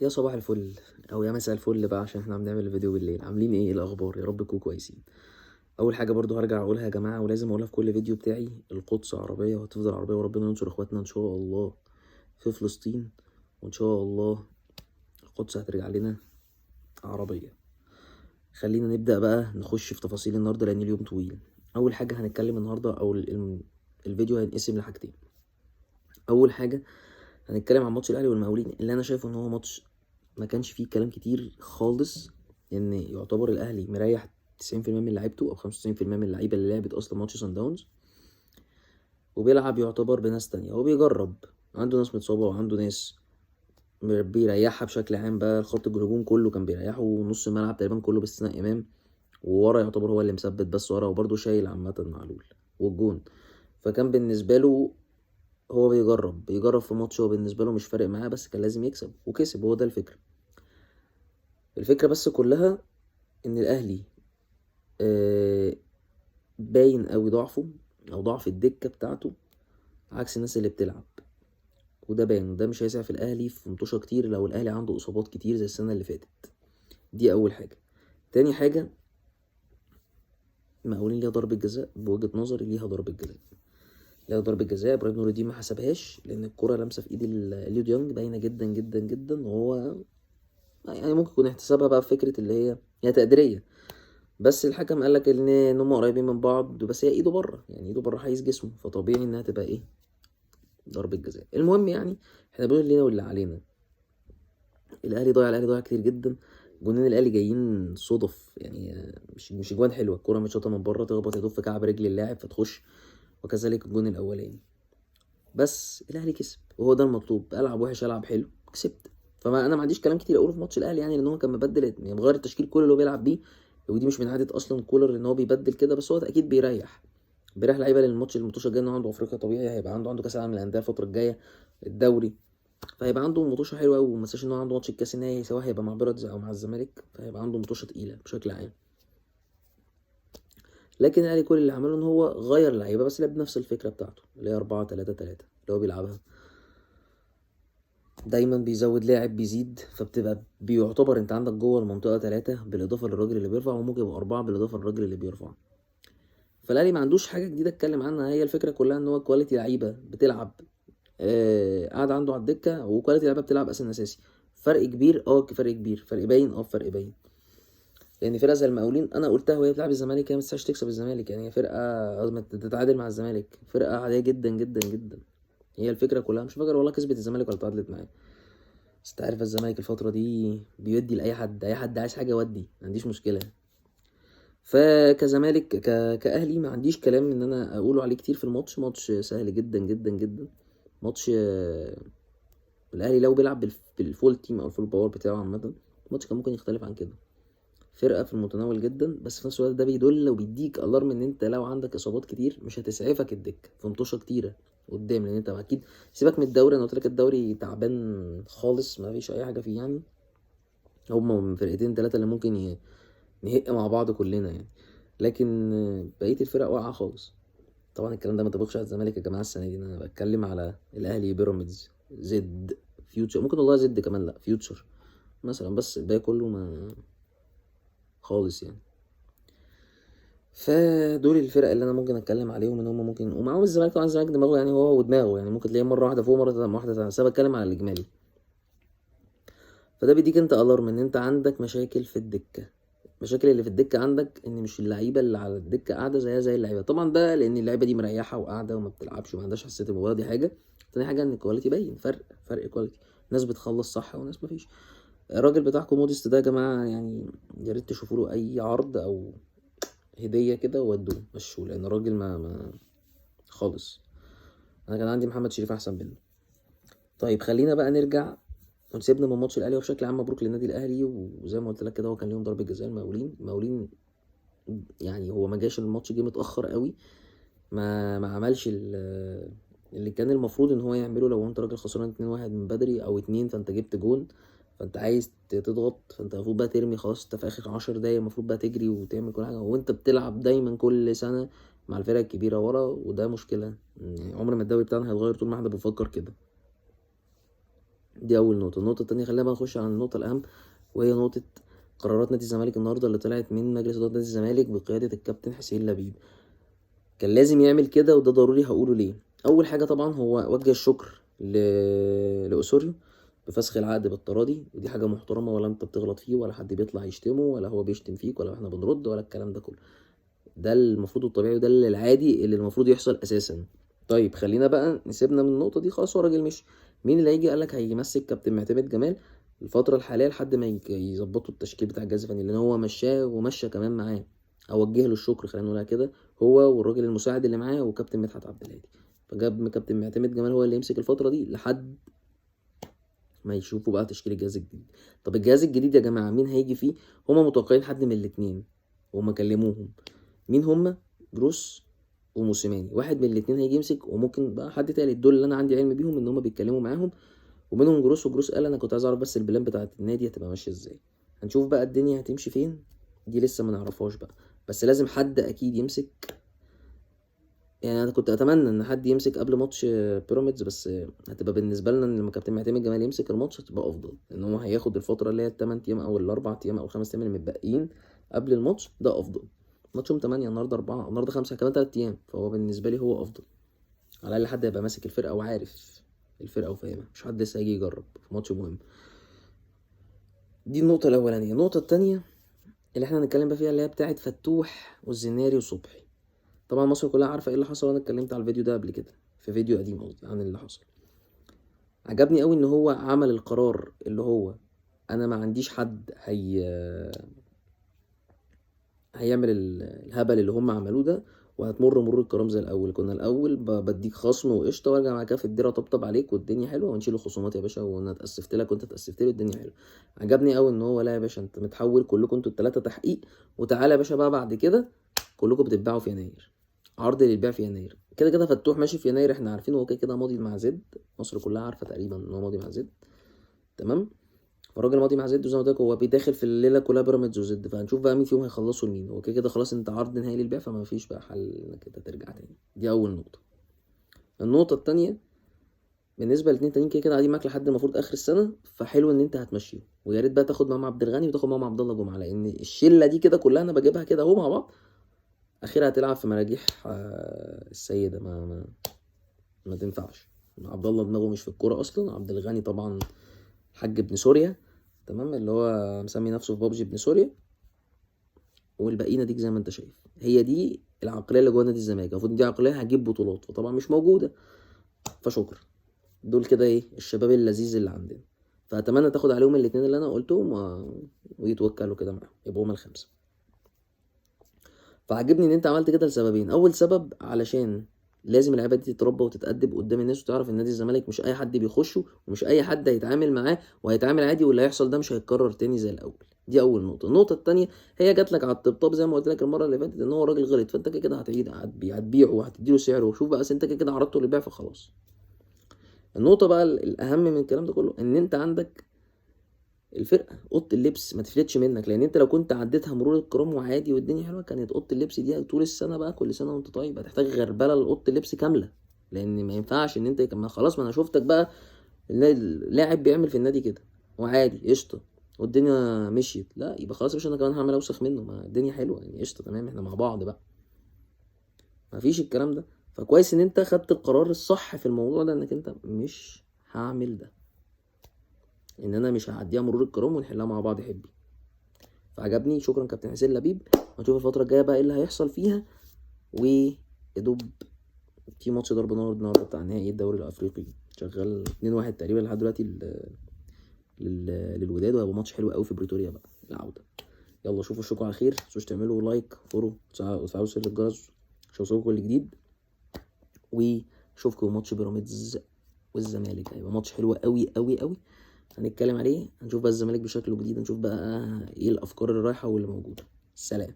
يا صباح الفل او يا مساء الفل بقى، عشان احنا بنعمل الفيديو بالليل. عاملين ايه الاخبار؟ يا رب تكونوا كويسين. اول حاجه برضو هرجع اقولها يا جماعه، ولازم اقولها في كل فيديو بتاعي: القدس عربيه وهتفضل عربيه، وربنا ينصر اخواتنا ان شاء الله في فلسطين، وان شاء الله القدس هترجع لنا عربيه. خلينا نبدا بقى نخش في تفاصيل النهارده لان اليوم طويل. اول حاجه هنتكلم النهارده او الفيديو هينقسم لحاجتين. اول حاجه هنتكلم عن ماتش الاهلي والمقاولين، اللي انا شايفه ان هو ماتش ما كانش فيه كلام كتير خالص، ان يعتبر الاهلي مريح 90% من لعيبته او 95% من اللعيبه اللي لعبت اصلا ماتش سان داونز، وبيلعب يعتبر بناس تانية. هو بيجرب، عنده ناس متصابه وعنده ناس بيريحها بشكل عام. بقى الخط الهجوم كله كان بيريحه، ونص الملعب تقريبا كله باستثناء امام، وورا يعتبر هو اللي مثبت بس ورا، وبرده شايل عامه معلول والجون. فكان بالنسبه له هو بيجرب في ماتش، هو بالنسبه له مش فارق معاه، بس كان لازم يكسب وكسب. هو ده الفكره بس كلها، ان الاهلي باين قوي ضعفه او ضعف الدكه بتاعته عكس الناس اللي بتلعب، وده باين، وده مش هيسع في الاهلي في مطوشه كتير لو الاهلي عنده اصابات كتير زي السنه اللي فاتت. دي اول حاجه. تاني حاجه، المقاولين ليها ضربه جزاء، بوجهه نظري ليها ضربه جزاء. ابراهيم نور الدين ما حسبهاش لان الكره لامسه في ايد اليو ديانج، باينه جدا جدا جدا. وهو يعني ممكن يكون احتسابها بقى في فكره اللي هي تقديريه، بس الحكم قال لك ان هم قريبين من بعض، بس هي ايده بره، يعني ايده بره حيز جسمه، فطبيعي انها تبقى ايه، ضربة جزاء. المهم يعني احنا بنقول لينا واللي علينا. الاهلي ضيع كتير جدا. جونين الاهلي جايين صدف، يعني مش جوان حلوه، الكوره متشاطه من بره تخبط يا دوب في كعب رجل اللاعب فتخش، وكذلك الجون الاولاني. بس الاهلي كسب، وهو ده المطلوب. العب وحش العب حلو، كسبت. فما انا ما عنديش كلام كتير اقوله في ماتش الاهلي، يعني لان هو كان مبدل، يعني مغير التشكيل كله اللي هو بيلعب بيه. ودي مش من عاده اصلا كولر ان هو بيبدل كده، بس هو اكيد بيريح لعيبه للماتش الماتش الجاي، انه عنده افريقيا طبيعي، هيبقى عنده كاس العالم للانديه الفتره الجايه، الدوري. فهيبقى عنده مطوشه حلوه قوي، وما تنساش ان هو عنده ماتش الكاس النهائي، سواء هيبقى مع بيراميدز او مع الزمالك، فهيبقى عنده مطوشه تقيله بشكل عام. لكن الاهلي كل اللي عمله ان هو غير اللعيبه، بس لعب بنفس الفكره بتاعته اللي هي 4-3-3 اللي هو بيلعبها. دايما بيزود لاعب بيزيد، فبتبقى بيعتبر انت عندك جوه المنطقه 3 بالاضافه للراجل اللي بيرفع، وممكن يبقى 4 بالاضافه للراجل اللي بيرفع. فالاهلي ما عندوش حاجه جديده اتكلم عنها، هي الفكره كلها ان هو كواليتي لعيبه بتلعب قاعد عنده على الدكه، وكواليتي لعيبه بتلعب اساسي. فرق كبير، فرق كبير، فرق باين، فرق باين. لان فرقه زي المقاولين انا قلتها وهي بتلعب الزمالك، هي ما تستحقش تكسب الزمالك، يعني هي فرقه لازم تتعادل مع الزمالك، فرقه عاديه جدا جدا جدا. هي الفكره كلها، مش فاكر والله كسبت الزمالك ولا تعادلت معاه، بس انت عارف الزمالك الفتره دي بيودي لاي حد، اي حد عايز حاجه يودي، ما عنديش مشكله. فكزمالك كاهلي ما عنديش كلام ان انا اقوله عليه كتير في الماتش. ماتش سهل جدا جدا جدا. ماتش الاهلي لو بيلعب بالفول تيم او الفول باور بتاعه عامه، الماتش كان ممكن يختلف عن كده. فرقه في المتناول جدا، بس في نفس الوقت ده بيدل وبيديك الارم ان انت لو عندك اصابات كتير مش هتسعفك الدكه في مطوشه كتيره قدام، لان انت اكيد سيبك من الدوري. انا قلت لك الدوري تعبان خالص، ما فيش اي حاجه فيه يعني. هما من فرقتين ثلاثه اللي ممكن نهق مع بعض كلنا يعني، لكن بقيه الفرق واقعه خالص. طبعا الكلام ده ما تبقش على الزمالك يا جماعه السنه دي، انا بتكلم على الاهلي، بيراميدز، زد، فيوتشر، ممكن والله زد كمان، لا فيوتشر مثلا، بس الباقي كله ما خالص يعني. فدول الفرق اللي انا ممكن اتكلم عليهم ان هم ممكن، ومعاهم الزمالك. طبعا الزمالك دماغه، يعني هو ودماغه، يعني ممكن تلاقيه مره واحده فوق مره واحده تحت، بس انا بتكلم على الاجمالي. فده بيديك انت الارم ان انت عندك مشاكل في الدكه. المشاكل اللي في الدكه عندك ان مش اللعيبه اللي على الدكه قاعده زيها زي اللعيبه، طبعا ده لان اللعيبه دي مريحه وقاعده وما بتلعبش وما عندهاش حساسيه المباراه، دي حاجه. تاني حاجه ان الكواليتي باين، فرق كواليتي. ناس بتخلص صح وناس مفيش. الراجل بتاعكم موديست ده يا جماعه، يعني يا ريت تشوفوا له اي عرض او هديه كده وودوه مشوه، لان الراجل ما خالص. انا كان عندي محمد شريف احسن منه. طيب خلينا بقى نرجع ونسيبنا من ماتش الاهلي، وبشكل عام مبروك للنادي الاهلي. وزي ما قلت لك كده، هو كان ليهم ضربه جزاء. المقاولين يعني هو ما جاش الماتش، جه متاخر قوي، ما عملش اللي كان المفروض ان هو يعمله. لو انت راجل خسران 2-1 من بدري او 2، فانت جبت جون، فانت عايز تضغط، فانت المفروض بقى ترمي خلاص. انت في اخر 10 دقايق المفروض بقى تجري وتعمل كل حاجه، وانت بتلعب دايما كل سنه مع الفرق الكبيره ورا، وده مشكله. يعني عمر ما الدوري بتاعنا هيتغير طول ما احنا بنفكر كده. دي اول نقطه. النقطه التانية خلينا بقى نخش على النقطه الاهم، وهي نقطه قرارات نادي الزمالك النهارده اللي طلعت من مجلس اداره نادي الزمالك بقياده الكابتن حسين لبيب. كان لازم يعمل كده وده ضروري، هقوله ليه. اول حاجه طبعا هو وجه الشكر لأوسوريو بفسخ العقد بالتراضي، ودي حاجه محترمه، ولا انت بتغلط فيه ولا حد بيطلع يشتمه ولا هو بيشتم فيك ولا احنا بنرد ولا الكلام ده كله. ده المفروض الطبيعي وده العادي اللي المفروض يحصل اساسا. طيب خلينا بقى نسيبنا من النقطه دي خلاص، هو راجل مشي. مين اللي هيجي قالك هيمسك كابتن معتمد جمال الفتره الحاليه لحد ما يظبطوا التشكيل بتاع الجهاز الفني، لان هو مشاه ومشى كمان معاه. اوجه له الشكر خلينا نقولها كده، هو والراجل المساعد اللي معاه وكابتن مدحت عبد الهادي. فجاب كابتن معتمد جمال هو اللي يمسك الفتره دي لحد ما يشوفوا بقى تشكيل الجهاز الجديد. طب الجهاز الجديد يا جماعه مين هيجي فيه؟ هما متوقعين حد من الاثنين وهما كلموهم. مين هما؟ جروس وموسيماني، واحد من الاثنين هيجي يمسك، وممكن بقى حد تالت. دول اللي انا عندي علم بيهم ان هما بيتكلموا معاهم، ومنهم جروس. وجروس قال انا كنت عايز اعرف بس البلان بتاعت النادي هتبقى ماشيه ازاي. هنشوف بقى الدنيا هتمشي فين، دي لسه ما نعرفهاش بقى، بس لازم حد اكيد يمسك. يعني انا كنت اتمنى ان حد يمسك قبل ماتش بيراميدز، بس هتبقى بالنسبه لنا ان لما كابتن معتمد جمال يمسك الماتش هتبقى افضل، لان هو هياخد الفتره اللي هي ال8 ايام او ال4 ايام او ال5 ايام اللي متبقيين قبل الماتش، ده افضل. ماتشهم 8 النهارده 4 النهارده 5 كمان 3 ايام، فهو بالنسبه لي هو افضل. على الاقل حد يبقى ماسك الفرقه وعارف الفرقه وفاهمها، مش حد لسه هيجي يجرب في ماتش مهم. دي النقطه الاولانيه. النقطه الثانيه اللي احنا هنتكلم بقى فيها اللي هي بتاعه فتوح والزناري وصبحي. طبعا مصر كلها عارفه ايه اللي حصل، وانا اتكلمت على الفيديو ده قبل كده في فيديو قديم قصدي عن اللي حصل. عجبني قوي ان هو عمل القرار اللي هو انا ما عنديش حد هيعمل الهبل اللي هم عملوه ده، وهتمر مرور الكرام زي الاول. كنا الاول بديك خصم وقشطه وارجع مع كده في الديره طبطب عليك والدنيا حلوه ونشيل الخصومات يا باشا، وانا اتاسفت لك وانت اتاسفت لي الدنيا حلوه. عجبني قوي ان هو لا يا باشا انت متحول كلكم انتوا الثلاثه تحقيق، وتعالى يا باشا بقى بعد كده كلكم بتتباعوا في يناير، عرض للبيع في يناير. كده كده فتوح ماشي في يناير، احنا عارفين هو كده كده ماضي مع زد، مصر كلها عارفه تقريبا ان هو ماضي مع زد. تمام. فالراجل ماضي مع زد، وزي ما قلت لك هو بيداخل في الليله كلها بيراميدز وزد، فهنشوف بقى مين فيهم هيخلصوا لمين. هو كده كده خلاص انت عرض نهائي للبيع، فما فيش بقى حل انك انت ترجع تاني. دي اول نقطه. النقطه الثانيه بالنسبه للاثنين تانيين كده كده قاعدين معاك لحد المفروض اخر السنه، فحلو ان انت هتمشيهم، ويا ريت بقى تاخد معاهم عبد الغني وتاخد معاهم عبد الله جمعه، لان الشله دي كده كلها انا بجيبها كده اهو مع بعض، اخيرا هتلعب في مراجيح السيده. ما تنفعش. عبد الله دماغه مش في الكوره اصلا. عبد الغني طبعا حاج ابن سوريا، تمام، اللي هو مسمي نفسه في بابجي ابن سوريا. والباقيين اديك زي ما انت شايف، هي دي العقليه اللي جوه نادي الزمالك. المفروض دي عقليه هتجيب بطولات، فطبعا مش موجوده. فشكرا. دول كده ايه الشباب اللذيذ اللي عندنا، فاتمنى تاخد عليهم الاثنين اللي انا قلتهم ويتوكلوا كده معاهم يبقوا هما الخمسه. فعجبني ان انت عملت كده لسببين. اول سبب علشان لازم اللعيبه دي تتربى وتتأدب قدام الناس، وتعرف ان نادي الزمالك مش اي حد بيخشه، ومش اي حد هيتعامل معاه، وهيتعامل عادي، واللي هيحصل ده مش هيتكرر تاني زي الاول. دي اول نقطه. النقطه الثانيه هي جات لك على الطبطاب زي ما قلت لك المره اللي فاتت، ان هو راجل غلط، فانت كده كده هتبيعه وهتديله سعره، وشوف بقى انت كده كده عرضته للبيع فخلاص. النقطه بقى الاهم من الكلام ده كله ان انت عندك الفرقه اوضه اللبس ما تفلتش منك، لان انت لو كنت عديتها مرور الكرام وعادي والدنيا حلوه، كانت اوضه اللبس دي طول السنه بقى كل سنه وانت طيب هتحتاج غربله لاوضه اللبس كامله، لان ما ينفعش ان انت كمان خلاص. ما انا شفتك بقى اللاعب بيعمل في النادي كده وعادي قشطه والدنيا مشيت، لا يبقى خلاص يا باشا انا كمان هعمل اوسخ منه. ما الدنيا حلوه يعني قشطه تمام، احنا مع بعض بقى. ما فيش الكلام ده. فكويس ان انت خدت القرار الصح في الموضوع ده، انك انت مش هعمل ده، ان انا مش هعديها مرور الكرام ونحلها مع بعض حبي. فعجبني. شكرا كابتن حسين لبيب. هنشوف الفتره الجايه بقى ايه اللي هيحصل فيها. ويدوب في ماتش ضرب نار النهارده بتاع نهائي الدوري الافريقي شغال 2-1 تقريبا لحد دلوقتي للوداد، وهيبقى ماتش حلو قوي في بريتوريا بقى العوده. يلا شوفوا اشوفكم على خير. متنسوش تعملوا لايك فولو وتفعلوا زر الجرس عشان يوصلكوا كل جديد. واشوفكم ماتش بيراميدز والزمالك، هيبقى ماتش حلو قوي قوي قوي. هنتكلم عليه، هنشوف بقى الزمالك بشكله جديد، هنشوف بقى ايه الافكار اللي رايحه واللي موجوده. سلام.